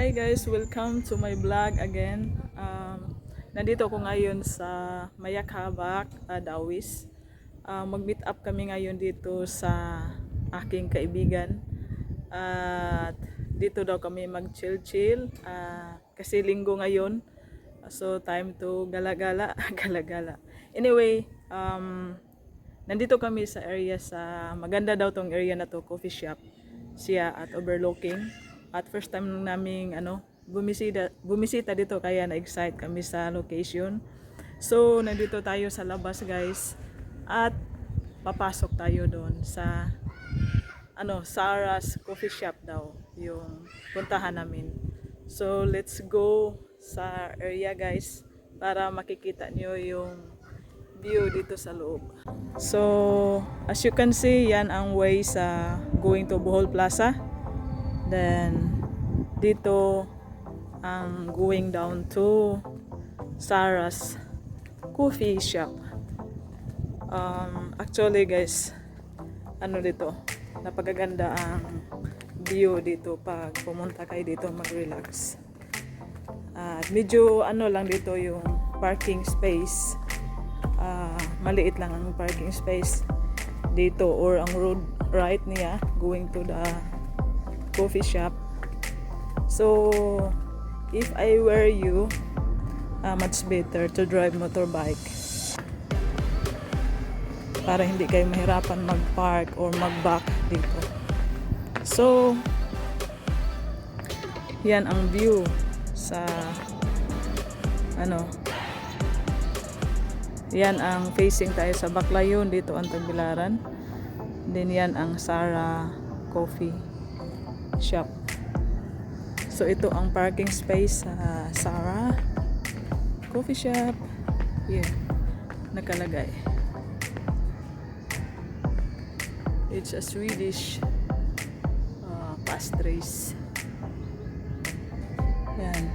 Hi guys, welcome to my vlog again. Nandito ako ngayon sa Mayakhabak, Dawis. Mag-meet up kami ngayon dito sa aking kaibigan. At dito daw kami mag-chill-chill kasi linggo ngayon. So time to gala-gala, gala-gala. Anyway, nandito kami sa area sa maganda daw tong area na to, coffee shop siya at overlooking. At first time naming bumisita dito kaya na-excite kami sa location. So nandito tayo sa labas guys at papasok tayo doon sa Sarah's Coffee Shop daw yung puntahan namin. So let's go sa area guys para makikita nyo yung view dito sa loob. So as you can see, yan ang way sa going to Bohol Plaza. Then dito ang going down to Sarah's Coffee Shop. Actually guys, dito, napakaganda ang view dito pag pumunta kayo dito mag-relax. Medyo lang dito yung parking space. Maliit lang ang parking space dito, or ang road right niya going to the coffee shop. So if I were you, much better to drive motorbike para hindi kayo mahirapan mag-park or mag-back dito. So yan ang view sa yan ang facing tayo sa Baclayon, dito ang Tagbilaran. Then yan ang Sarah Coffee Shop. So ito ang parking space sa Sarah Coffee Shop. Here, nakalagay. It's a Swedish pastries. Yan.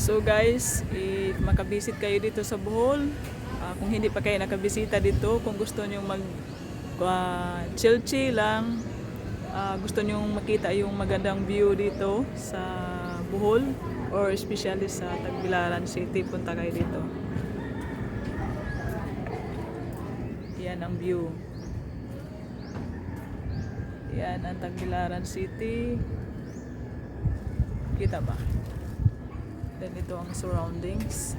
So guys, if makabisit kayo dito sa Bohol, kung hindi pa kayo nakabisita dito, kung gusto nyo mag chill-chill lang, gusto nyo makita yung magandang view dito sa Bohol or especially sa Tagbilaran City, punta kayo dito. Yan ang view. Yan ang Tagbilaran City. Kita ba? Then ito ang surroundings.